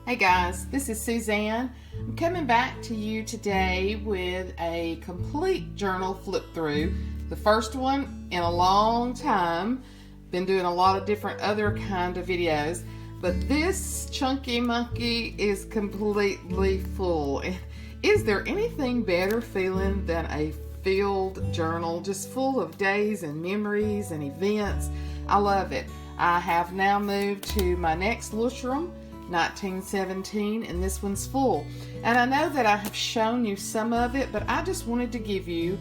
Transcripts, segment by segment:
Hey guys, this is Suzanne. I'm coming back to you today with a complete journal flip through. The first one in a long time. Been doing a lot of different other kind of videos, but this chunky monkey is completely full. Is there anything better feeling than a filled journal, just full of days and memories and events? I love it. I have now moved to my next lustrum, 1917, and this one's full. And I know that I have shown you some of it, but I just wanted to give you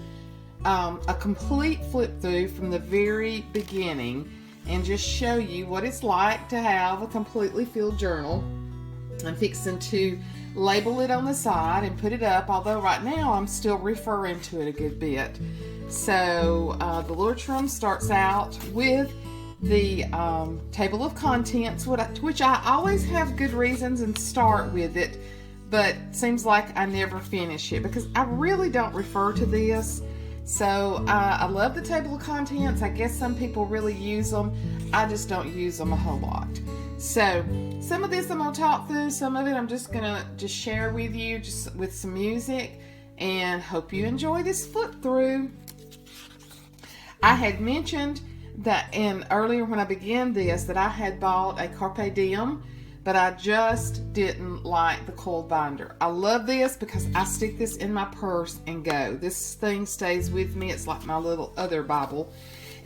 a complete flip through from the very beginning and just show you what it's like to have a completely filled journal. I'm fixing to label it on the side and put it up, although right now I'm still referring to it a good bit. So the lustrum starts out with the table of contents, which I always have good reasons and start with it, but seems like I never finish it because I really don't refer to this. So I love the table of contents. I guess some people really use them. I just don't use them a whole lot. So some of this I'm going to talk through, some of it I'm just going to share with you just with some music, and hope you enjoy this flip through. I had mentioned that earlier when I began this that I had bought a Carpe Diem, but I just didn't like the coiled binder. I love this because I stick this in my purse and go. This thing stays with me. It's like my little other Bible.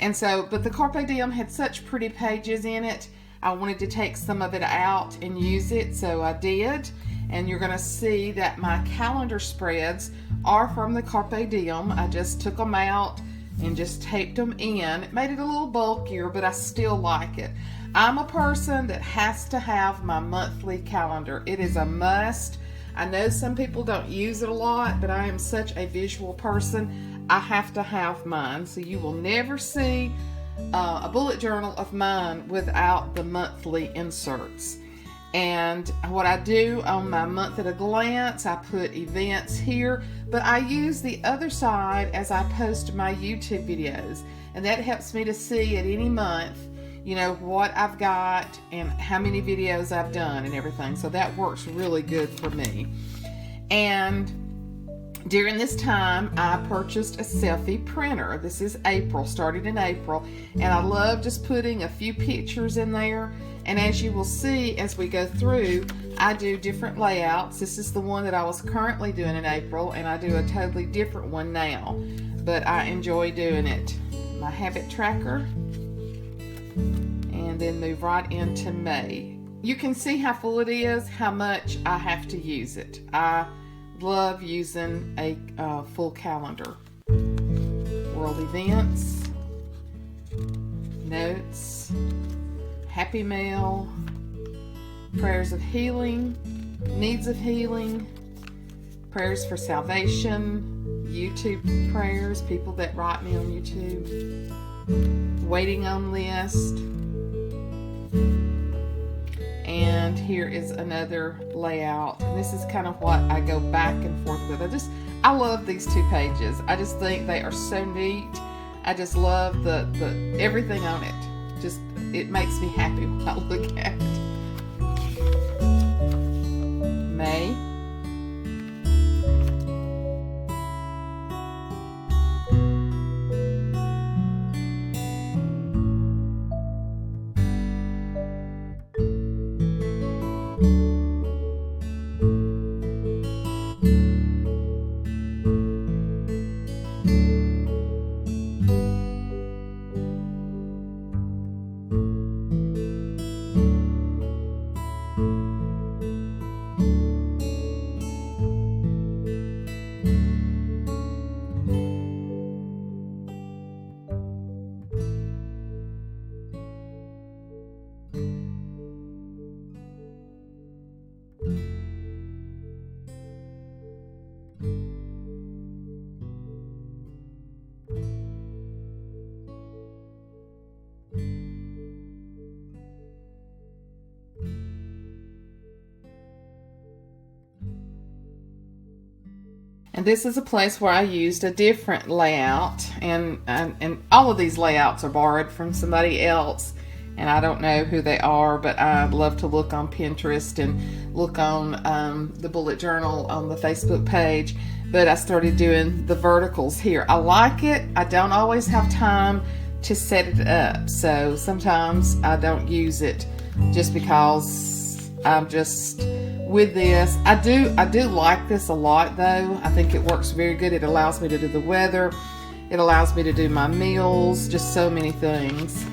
And so, but the Carpe Diem had such pretty pages in it. I wanted to take some of it out and use it, so I did. And you're going to see that my calendar spreads are from the Carpe Diem. I just took them out and just taped them in. It made it a little bulkier, but I still like it. I'm a person that has to have my monthly calendar. It is a must. I know some people don't use it a lot, but I am such a visual person. I have to have mine. So you will never see a bullet journal of mine without the monthly inserts. And what I do on my month at a glance, I put events here, but I use the other side as I post my YouTube videos, and that helps me to see at any month, you know, what I've got and how many videos I've done and everything. So that works really good for me. And during this time, I purchased a selfie printer. This is April, started in April, and I love just putting a few pictures in there. And as you will see as we go through, I do different layouts. This is the one that I was currently doing in April, and I do a totally different one now, but I enjoy doing it. My habit tracker, and then move right into May. You can see how full it is, how much I have to use it. I love using a full calendar. World events, notes, happy mail, prayers of healing, needs of healing, prayers for salvation, YouTube prayers, people that write me on YouTube, waiting on list, and here is another layout. And this is kind of what I go back and forth with. I love these two pages. I just think they are so neat. I just love the everything on it. It makes me happy when I look at it. May. And this is a place where I used a different layout, and all of these layouts are borrowed from somebody else. and I don't know who they are, but I love to look on Pinterest and look on the bullet journal on the Facebook page. But I started doing the verticals here. I like it. I don't always have time to set it up, so sometimes I don't use it just because I'm just with this. I do like this a lot though. I think it works very good. It allows me to do the weather. It allows me to do my meals, just so many things.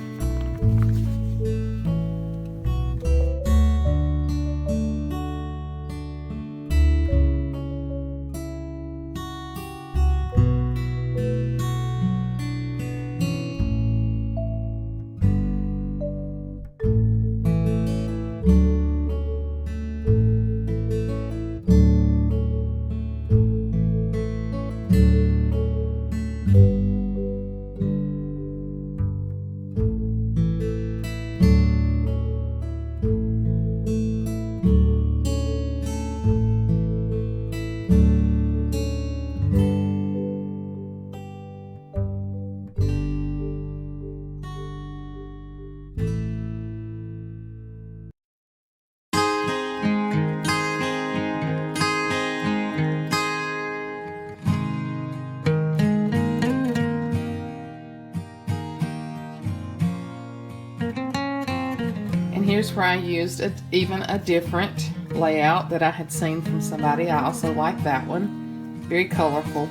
Here's where I used even a different layout that I had seen from somebody. I also like that one. Very colorful.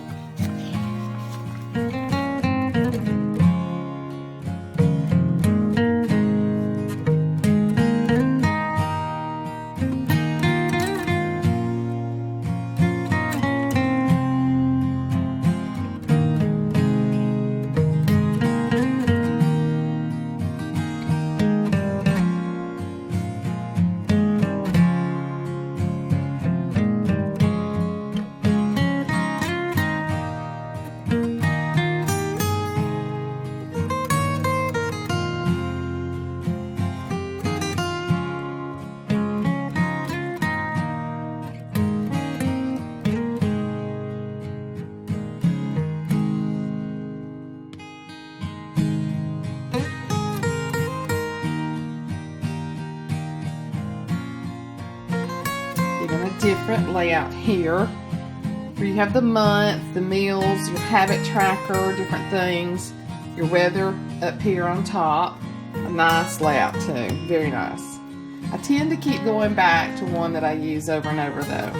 Different layout here where you have the month, the meals, your habit tracker, different things, your weather up here on top. A nice layout too, very nice. I tend to keep going back to one that I use over and over though.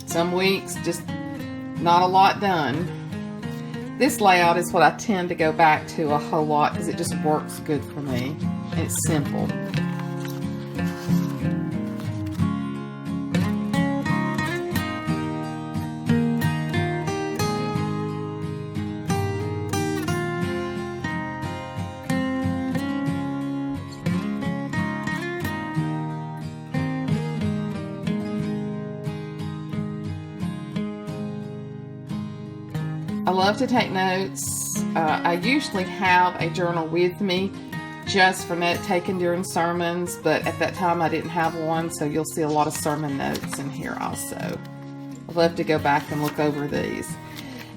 Some weeks just not a lot done. This layout is what I tend to go back to a whole lot because it just works good for me and it's simple. I love to take notes. I usually have a journal with me just for note taking during sermons, but at that time I didn't have one, so you'll see a lot of sermon notes in here also. I love to go back and look over these.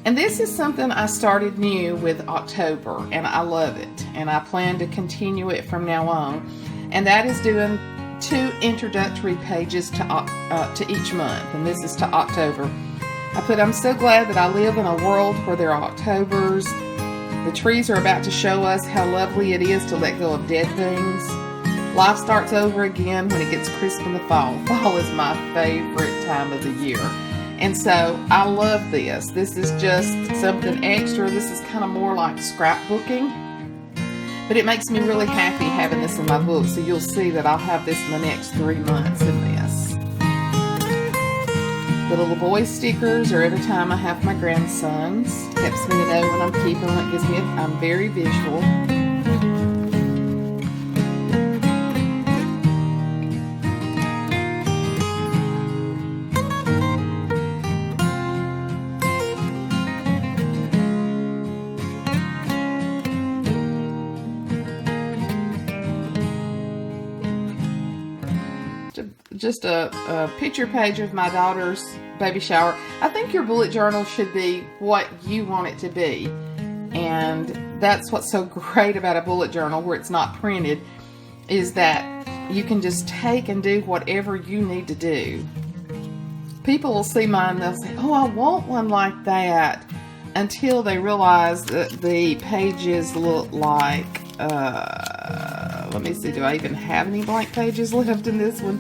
And this is something I started new with October, and I love it, and I plan to continue it from now on. And that is doing 2 introductory pages to each month, and this is to October. I put, I'm so glad that I live in a world where there are Octobers. The trees are about to show us how lovely it is to let go of dead things. Life starts over again when it gets crisp in the fall. Fall is my favorite time of the year. And so I love this. This is just something extra. This is kind of more like scrapbooking. But it makes me really happy having this in my book. So you'll see that I'll have this in the next 3 months in this. The little boy stickers are every time I have my grandsons. Helps me to know when I'm keeping them. It gives me I'm very visual. Just a picture page of my daughter's baby shower. I think your bullet journal should be what you want it to be. And that's what's so great about a bullet journal where it's not printed, is that you can just take and do whatever you need to do. People will see mine, they'll say, oh, I want one like that, until they realize that the pages look like, let me see, do I even have any blank pages left in this one?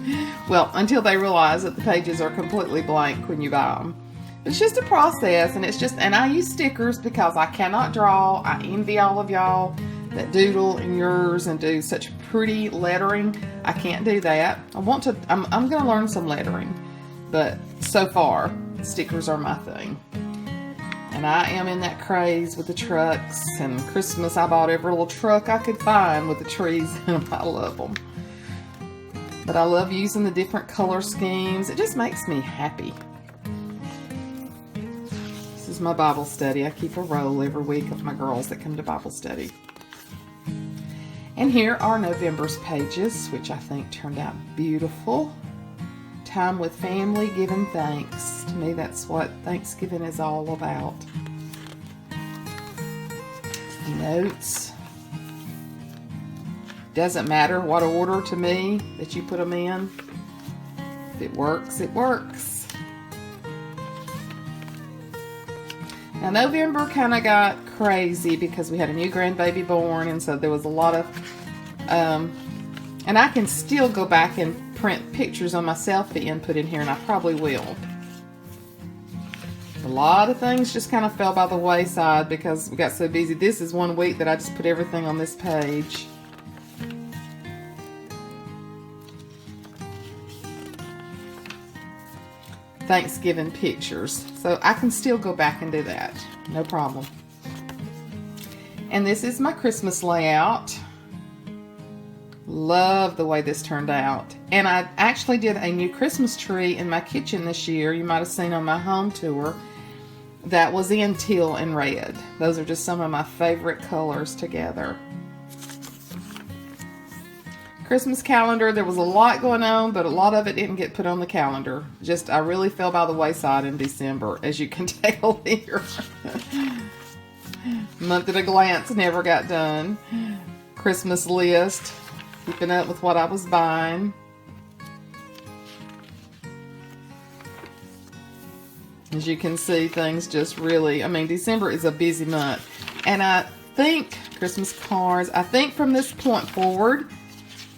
Well, until they realize that the pages are completely blank when you buy them. It's just a process, and I use stickers because I cannot draw. I envy all of y'all that doodle in yours and do such pretty lettering. I can't do that. I'm going to learn some lettering, but so far, stickers are my thing. And I am in that craze with the trucks, and Christmas I bought every little truck I could find with the trees in them. I love them. But I love using the different color schemes. It just makes me happy. This is my Bible study. I keep a roll every week of my girls that come to Bible study. And here are November's pages, which I think turned out beautiful. Time with family, giving thanks. To me, that's what Thanksgiving is all about. Notes. Doesn't matter what order to me that you put them in. If it works, it works. Now, November kind of got crazy because we had a new grandbaby born, and so there was a lot of, and I can still go back and print pictures on my selfie and put in here, and I probably will. A lot of things just kind of fell by the wayside because we got so busy. This is one week that I just put everything on this page. Thanksgiving pictures. So I can still go back and do that. No problem. And this is my Christmas layout. Love the way this turned out. And I actually did a new Christmas tree in my kitchen this year. You might have seen on my home tour. That was in teal and red. Those are just some of my favorite colors together. Christmas calendar, there was a lot going on, but a lot of it didn't get put on the calendar. Just, I really fell by the wayside in December, as you can tell here. Month at a glance never got done. Christmas list, keeping up with what I was buying. As you can see, things just really, December is a busy month. And I think, Christmas cards, I think from this point forward,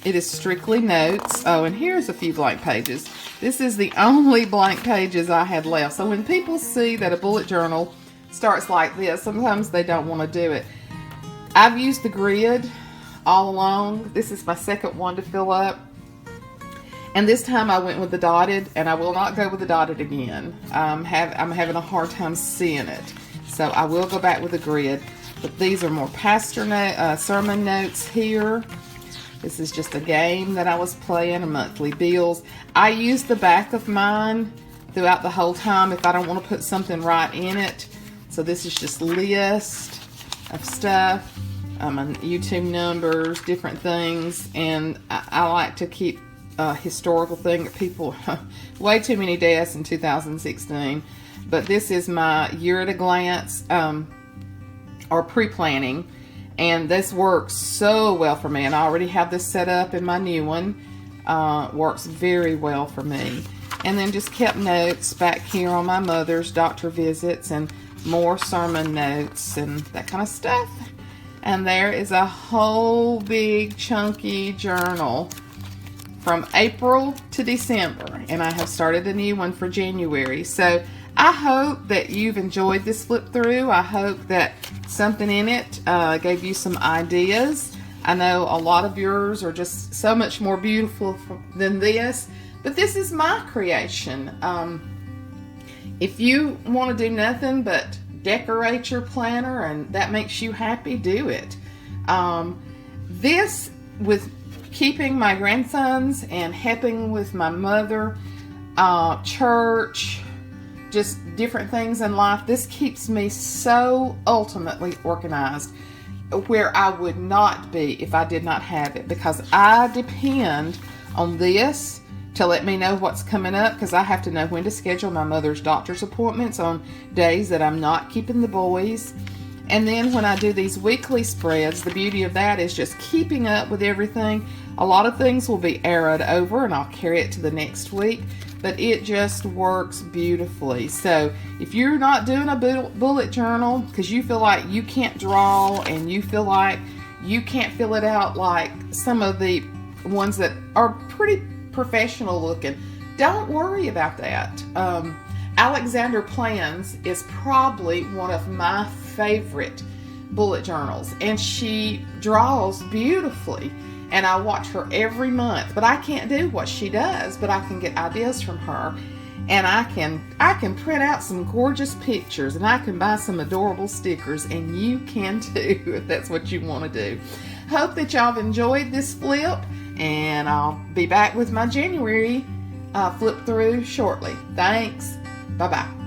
it is strictly notes. Oh, and here's a few blank pages. This is the only blank pages I had left. So when people see that a bullet journal starts like this, sometimes they don't want to do it. I've used the grid all along. This is my second one to fill up. And this time I went with the dotted, and I will not go with the dotted again. I'm having a hard time seeing it. So I will go back with the grid. But these are more pastor sermon notes here. This is just a game that I was playing, a monthly bills. I use the back of mine throughout the whole time if I don't want to put something right in it. So this is just list of stuff, YouTube numbers, different things. And I like to keep a historical thing that people, way too many deaths in 2016. But this is my year at a glance, or pre-planning. And this works so well for me. And I already have this set up in my new one. Works very well for me. And then just kept notes back here on my mother's doctor visits and more sermon notes and that kind of stuff. And there is a whole big chunky journal from April to December. And I have started a new one for January. So I hope that you've enjoyed this flip through. I hope that something in it gave you some ideas. I know a lot of yours are just so much more beautiful than this, but this is my creation. If you want to do nothing but decorate your planner and that makes you happy, do it. This, with keeping my grandsons and helping with my mother, church, just different things in life, this keeps me so ultimately organized, where I would not be if I did not have it, because I depend on this to let me know what's coming up, because I have to know when to schedule my mother's doctor's appointments on days that I'm not keeping the boys. And then when I do these weekly spreads, the beauty of that is just keeping up with everything. A lot of things will be arrowed over and I'll carry it to the next week, but it just works beautifully. So if you're not doing a bullet journal because you feel like you can't draw and you feel like you can't fill it out like some of the ones that are pretty professional looking, don't worry about that. Alexander Plans is probably one of my favorite bullet journals, and she draws beautifully, and I watch her every month. But I can't do what she does, but I can get ideas from her, and I can print out some gorgeous pictures, and I can buy some adorable stickers, and you can too if that's what you want to do. Hope that y'all have enjoyed this flip, and I'll be back with my January flip through shortly. Thanks. Bye-bye.